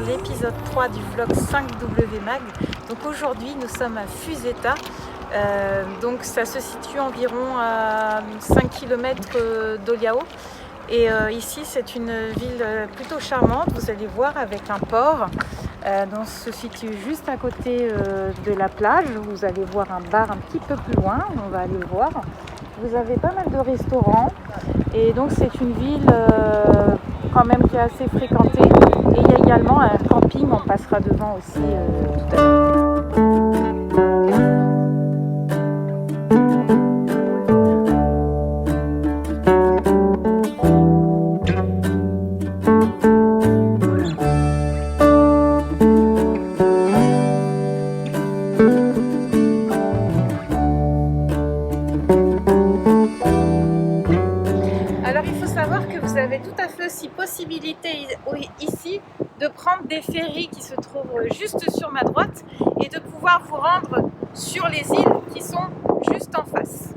l'épisode 3 du vlog 5W Mag. Donc aujourd'hui nous sommes à Fusetta, donc ça se situe environ à 5 km d'Oliao. Et ici c'est une ville plutôt charmante, vous allez voir, avec un port. Donc se situe juste à côté de la plage. Vous allez voir un bar un petit peu plus loin, on va aller le voir. Vous avez pas mal de restaurants et donc c'est une ville quand même qui est assez fréquentée. Et il y a également un camping, on passera devant aussi tout à l'heure. Vous avez tout à fait aussi possibilité ici de prendre des ferries qui se trouvent juste sur ma droite et de pouvoir vous rendre sur les îles qui sont juste en face.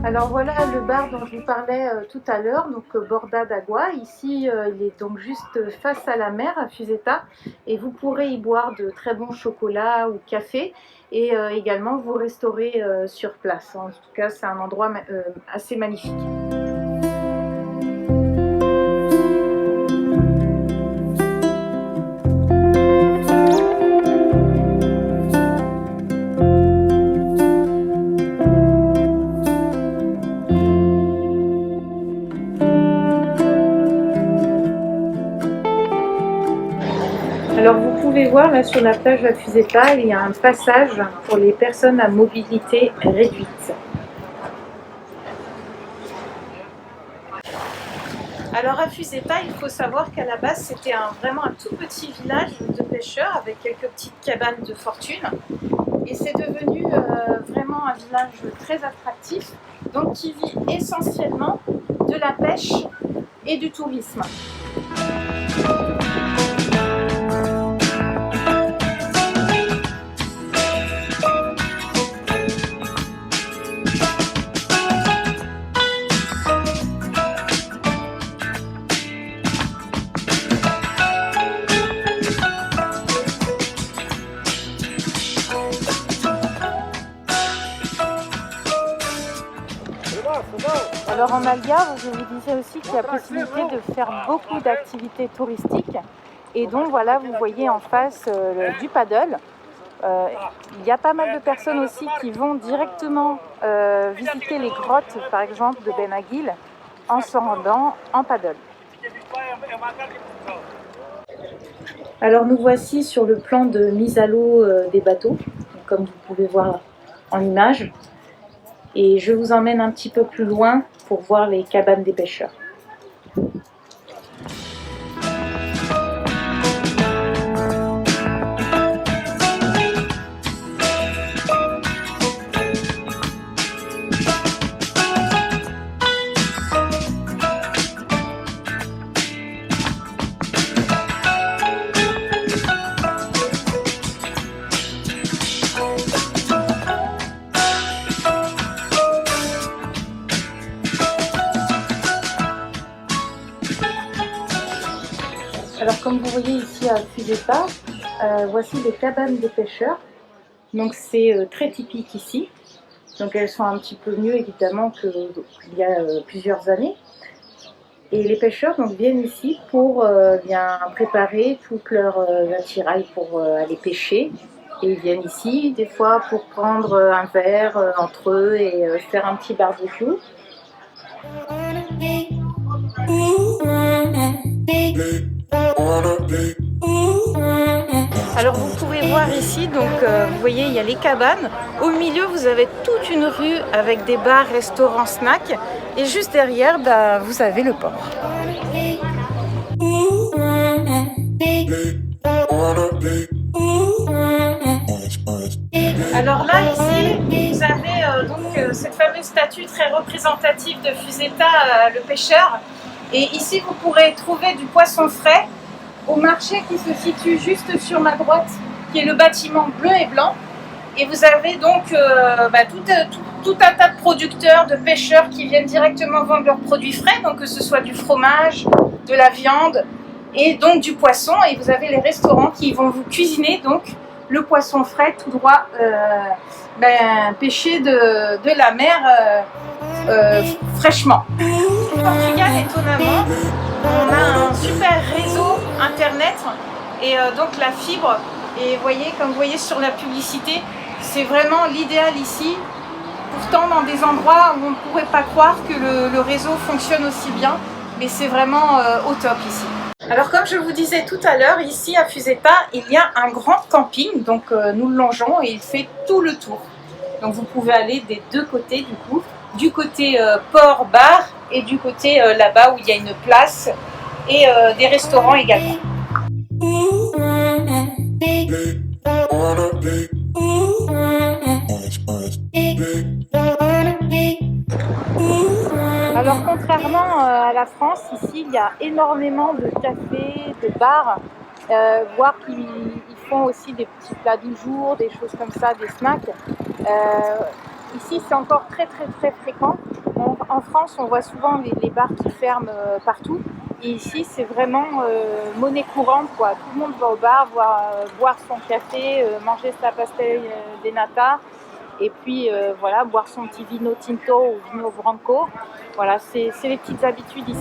Alors voilà le bar dont je vous parlais tout à l'heure, donc Borda d'Agua. Ici il est donc juste face à la mer à Fusetta et vous pourrez y boire de très bons chocolats ou café et également vous restaurer sur place. En tout cas c'est un endroit assez magnifique. Alors vous pouvez voir là sur la plage à Fusetta, il y a un passage pour les personnes à mobilité réduite. Alors à Fusetta, il faut savoir qu'à la base c'était vraiment un tout petit village de pêcheurs avec quelques petites cabanes de fortune. Et c'est devenu vraiment un village très attractif, donc qui vit essentiellement de la pêche et du tourisme. Alors en Algarve, je vous disais aussi qu'il y a possibilité de faire beaucoup d'activités touristiques. Et donc voilà, vous voyez en face du paddle. Il y a pas mal de personnes aussi qui vont directement visiter les grottes, par exemple, de Benagil, en se rendant en paddle. Alors nous voici sur le plan de mise à l'eau des bateaux, comme vous pouvez voir en image. Et je vous emmène un petit peu plus loin pour voir les cabanes des pêcheurs. Alors comme vous voyez ici à Fusetta, voici les cabanes des pêcheurs. Donc c'est très typique ici. Donc elles sont un petit peu mieux évidemment qu'il y a plusieurs années. Et les pêcheurs donc, viennent ici pour bien préparer toute leur attirail pour aller pêcher. Et ils viennent ici des fois pour prendre un verre entre eux et faire un petit barbecue. Alors Alors vous pouvez voir ici, donc vous voyez il y a les cabanes. Au milieu vous avez toute une rue avec des bars, restaurants, snacks. Et juste derrière vous avez le port. Alors là ici vous avez cette fameuse statue très représentative de Fusetta, le pêcheur. Et ici vous pourrez trouver du poisson frais au marché qui se situe juste sur ma droite, qui est le bâtiment bleu et blanc. Et vous avez donc tout un tas de producteurs, de pêcheurs qui viennent directement vendre leurs produits frais, donc que ce soit du fromage, de la viande et donc du poisson. Et vous avez les restaurants qui vont vous cuisiner donc le poisson frais tout droit pêché de la mer fraîchement. Au Portugal, étonnamment, on a un super réseau internet et donc la fibre. Et voyez, comme vous voyez sur la publicité, c'est vraiment l'idéal ici. Pourtant, dans des endroits où on ne pourrait pas croire que le réseau fonctionne aussi bien, mais c'est vraiment au top ici. Alors comme je vous disais tout à l'heure, ici à Fusetta, il y a un grand camping, donc nous le longeons et il fait tout le tour. Donc vous pouvez aller des deux côtés du coup, du côté port-bar et du côté là-bas où il y a une place et des restaurants également. Alors contrairement à la France, ici il y a énormément de cafés, de bars, voire qu'ils font aussi des petits plats du jour, des choses comme ça, des snacks. Ici c'est encore très fréquent. En France on voit souvent les bars qui ferment partout. Et ici c'est vraiment monnaie courante quoi. Tout le monde va au bar boire son café, manger sa pastel de nata. Et puis voilà, boire son petit vino tinto ou vino branco. Voilà, c'est les petites habitudes ici.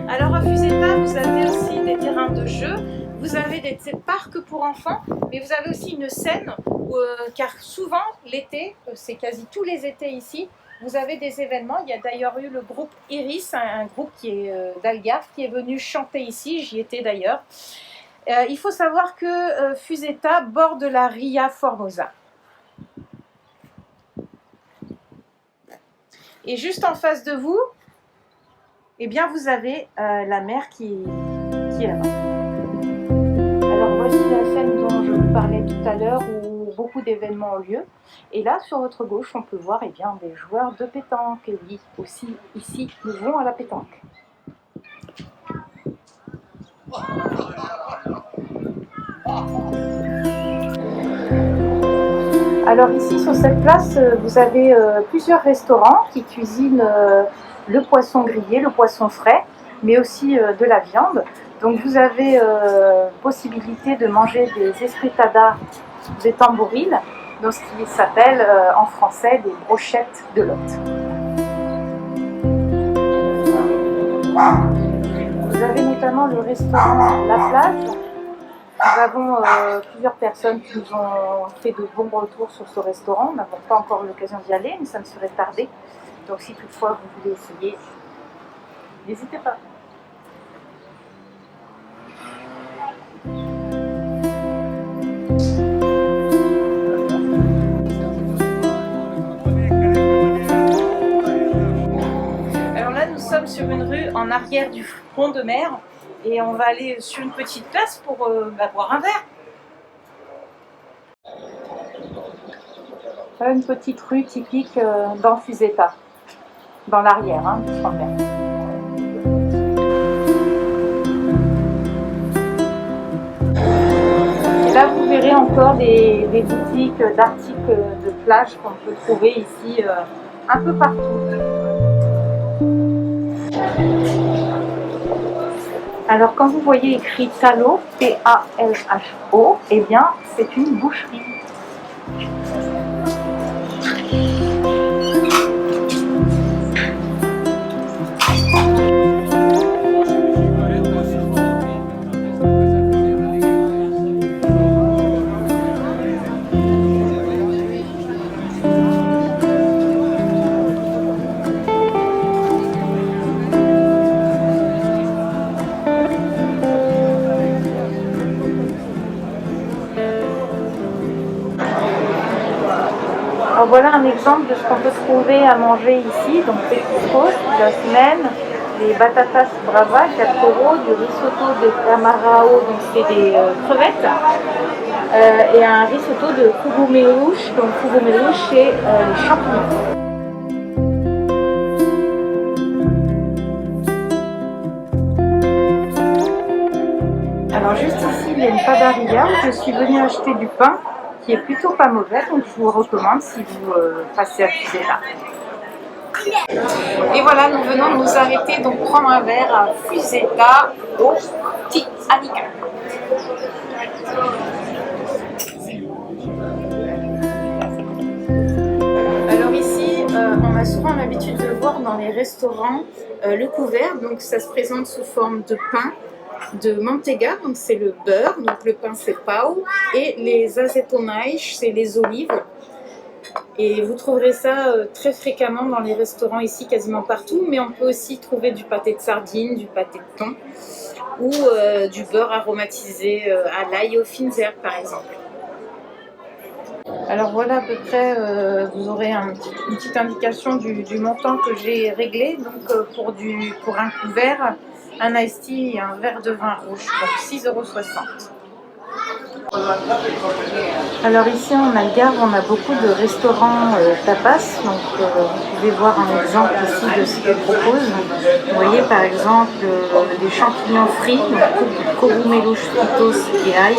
Alors à Fusetta, vous avez aussi des terrains de jeu, vous avez des parcs pour enfants, mais vous avez aussi une scène où, car souvent l'été, c'est quasi tous les étés ici, vous avez des événements. Il y a d'ailleurs eu le groupe Iris, un groupe qui est d'Algarve, qui est venu chanter ici, j'y étais d'ailleurs. Il faut savoir que Fusetta borde la Ria Formosa. Et juste en face de vous, eh bien, vous avez la mer qui est là-bas. Alors voici la scène dont je vous parlais tout à l'heure où beaucoup d'événements ont lieu. Et là, sur votre gauche, on peut voir des joueurs de pétanque. Et oui, aussi ici, nous jouons à la pétanque. Alors ici sur cette place, vous avez plusieurs restaurants qui cuisinent le poisson grillé, le poisson frais, mais aussi de la viande. Donc vous avez possibilité de manger des espritadas de tambouril, donc ce qui s'appelle en français des brochettes de lot. Vous avez notamment le restaurant La Plage. Nous avons plusieurs personnes qui nous ont fait de bons retours sur ce restaurant. Nous n'avons pas encore l'occasion d'y aller, mais ça ne serait tardé. Donc si toutefois vous voulez essayer, n'hésitez pas. Alors là, nous sommes sur une rue en arrière du front de mer. Et on va aller sur une petite place pour boire un verre. Voilà une petite rue typique dans Fusetta, dans l'arrière du front de mer. Et là vous verrez encore des boutiques d'articles de plage qu'on peut trouver ici un peu partout. Alors quand vous voyez écrit Talho, P-A-L-H-O, eh bien c'est une boucherie. Alors voilà un exemple de ce qu'on peut trouver à manger ici. Donc petiscos, la semaine, les batatas brava, 4 €, du risotto de camarao, donc c'est des crevettes, et un risotto de cogumeluche, donc cogumeluche c'est les champignons. Alors juste ici, il y a une padaria où je suis venue acheter du pain qui est plutôt pas mauvais, donc je vous recommande si vous passez à Fuseta. Et voilà, nous venons de nous arrêter, donc prendre un verre à Fuseta au Titanic. Alors ici, on a souvent l'habitude de le voir dans les restaurants, le couvert, donc ça se présente sous forme de pain, de manteiga, donc c'est le beurre, donc le pain c'est pau, et les azeitonailles, c'est les olives. Et vous trouverez ça très fréquemment dans les restaurants ici, quasiment partout, mais on peut aussi trouver du pâté de sardines, du pâté de thon, ou du beurre aromatisé à l'ail et aux fines herbes par exemple. Alors voilà à peu près, vous aurez une petite indication du montant que j'ai réglé. Donc pour un couvert, un iced tea et un verre de vin rouge, donc 6,60 €. Alors ici en Algarve, on a beaucoup de restaurants tapas, donc vous pouvez voir un exemple ici de ce qu'ils proposent. Vous voyez par exemple des champignons frits, donc cogumeluche fritos et ail,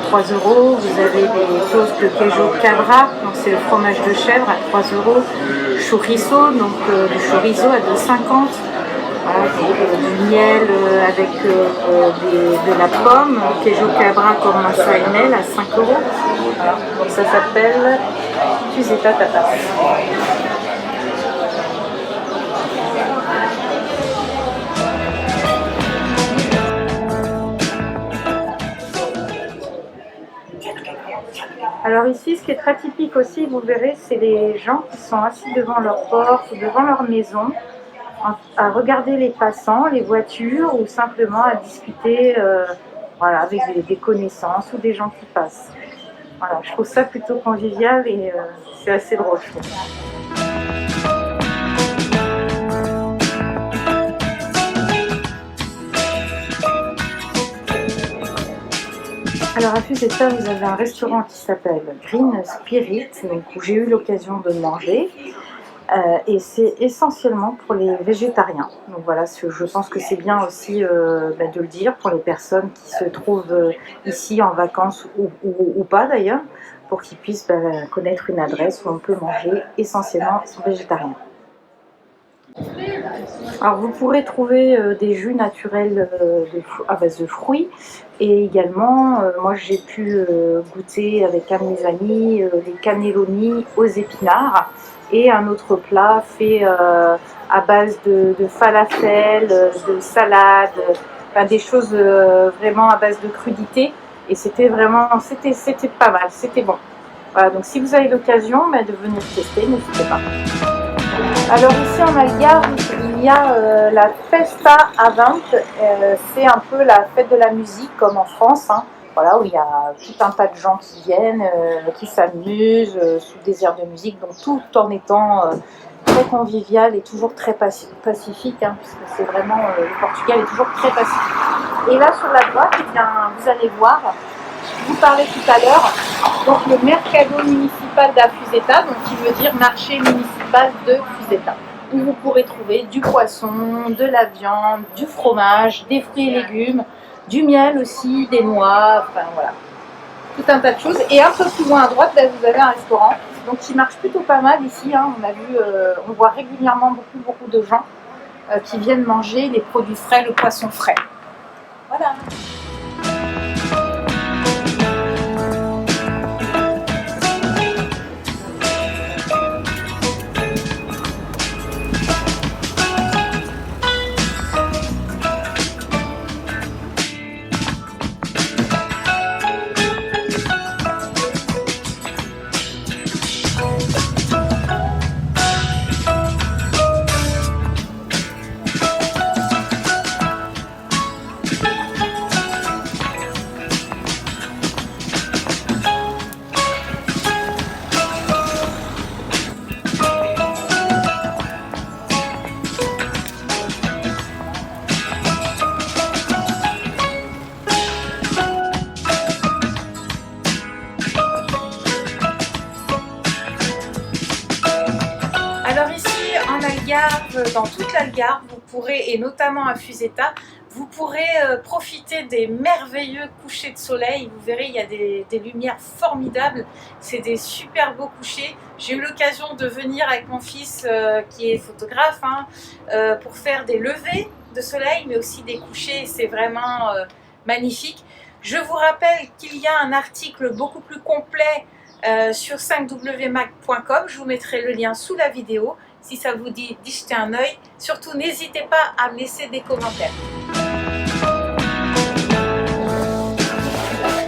3 €. Vous avez des toasts de queijo cabra, donc c'est le fromage de chèvre à 3 €. Chorizo, donc du chorizo à 2,50 €. Voilà, du miel avec de la pomme, queijo cabra comme masa enel à 5 €. Voilà. Donc ça s'appelle Fuseta Tapas. Alors ici, ce qui est très typique aussi, vous verrez, c'est les gens qui sont assis devant leur porte ou devant leur maison, à regarder les passants, les voitures, ou simplement à discuter voilà, avec des connaissances ou des gens qui passent. Voilà, je trouve ça plutôt convivial et c'est assez drôle, je trouve. Alors à Fuseta, vous avez un restaurant qui s'appelle Green Spirit, donc, où j'ai eu l'occasion de manger. Et c'est essentiellement pour les végétariens. Donc voilà, je pense que c'est bien aussi de le dire pour les personnes qui se trouvent ici en vacances ou pas d'ailleurs, pour qu'ils puissent connaître une adresse où on peut manger essentiellement végétarien. Alors vous pourrez trouver des jus naturels à base de fruits, et également moi j'ai pu goûter avec un de mes amis les cannelloni aux épinards, et un autre plat fait à base de falafel, de salade, enfin, des choses vraiment à base de crudité, et c'était pas mal, c'était bon. Voilà, donc si vous avez l'occasion de venir tester, n'hésitez pas. Alors ici en Algarve, il y a la Festa Avant, c'est un peu la fête de la musique comme en France, hein, voilà, où il y a tout un tas de gens qui viennent, qui s'amusent sous des airs de musique, donc tout en étant très convivial et toujours très pacifique, hein, puisque c'est vraiment, le Portugal est toujours très pacifique. Et là sur la droite, eh bien, vous allez voir, je vous parlais tout à l'heure, donc le Mercado Municipal da Fuseta, donc qui veut dire marché municipal de Fuseta, où vous pourrez trouver du poisson, de la viande, du fromage, des fruits et légumes, du miel aussi, des noix, enfin voilà, tout un tas de choses. Et un peu plus loin à droite, vous avez un restaurant, donc qui marche plutôt pas mal ici, hein. On a vu, on voit régulièrement beaucoup de gens qui viennent manger les produits frais, le poisson frais. Voilà. l'Algarve, dans toute l'Algarve, vous pourrez, et notamment à Fusetta, vous pourrez profiter des merveilleux couchers de soleil. Vous verrez, il y a des lumières formidables. C'est des super beaux couchers. J'ai eu l'occasion de venir avec mon fils qui est photographe pour faire des levées de soleil, mais aussi des couchers. C'est vraiment magnifique. Je vous rappelle qu'il y a un article beaucoup plus complet sur 5wmag.com. Je vous mettrai le lien sous la vidéo. Si ça vous dit d'y jeter un œil, surtout n'hésitez pas à me laisser des commentaires.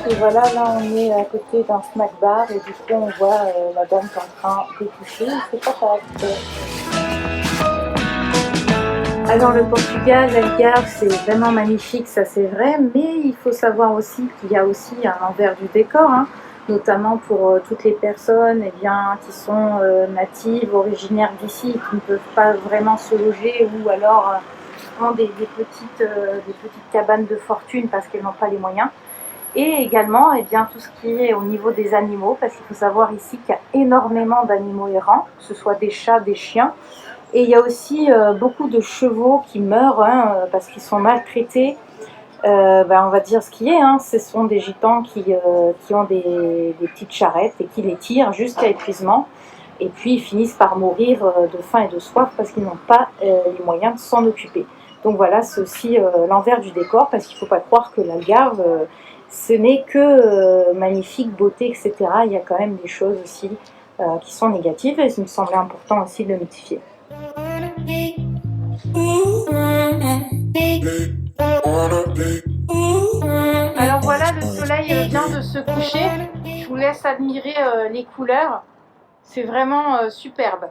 Et voilà, là on est à côté d'un snack bar et du coup on voit la dame qui est en train d'écoucher. C'est pas pareil. Alors le Portugal, l'Algarve, c'est vraiment magnifique, ça c'est vrai, mais il faut savoir aussi qu'il y a aussi un envers du décor, notamment pour toutes les personnes qui sont natives, originaires d'ici, qui ne peuvent pas vraiment se loger ou alors ont des petites cabanes de fortune parce qu'elles n'ont pas les moyens. Et également tout ce qui est au niveau des animaux, parce qu'il faut savoir ici qu'il y a énormément d'animaux errants, que ce soit des chats, des chiens. Et il y a aussi beaucoup de chevaux qui meurent parce qu'ils sont maltraités. On va dire ce qui est, ce sont des gitans qui ont des petites charrettes et qui les tirent jusqu'à épuisement. Et puis ils finissent par mourir de faim et de soif parce qu'ils n'ont pas les moyens de s'en occuper. Donc voilà, c'est aussi l'envers du décor, parce qu'il ne faut pas croire que l'Algarve, ce n'est que magnifique, beauté, etc. Il y a quand même des choses aussi qui sont négatives et il me semblait important aussi de le notifier. Alors voilà, le soleil vient de se coucher. Je vous laisse admirer les couleurs. C'est vraiment superbe.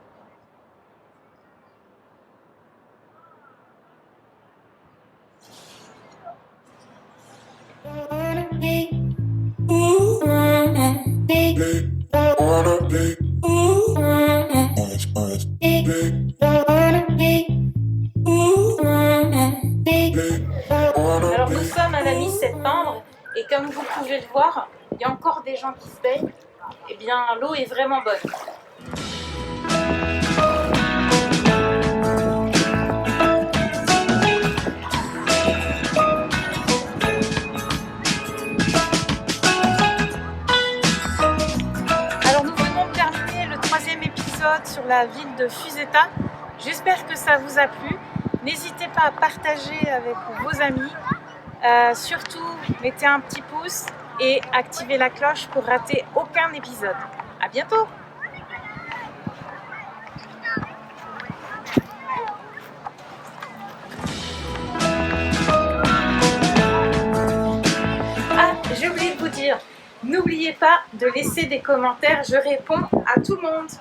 Alors nous sommes à la mi-septembre et comme vous pouvez le voir, il y a encore des gens qui se baignent. Eh bien, l'eau est vraiment bonne. Alors nous venons de terminer le 3e épisode sur la ville de Fusetta. J'espère que ça vous a plu. N'hésitez pas à partager avec vos amis. Surtout, mettez un petit pouce et activez la cloche pour rater aucun épisode. À bientôt! Ah, j'ai oublié de vous dire, n'oubliez pas de laisser des commentaires, je réponds à tout le monde.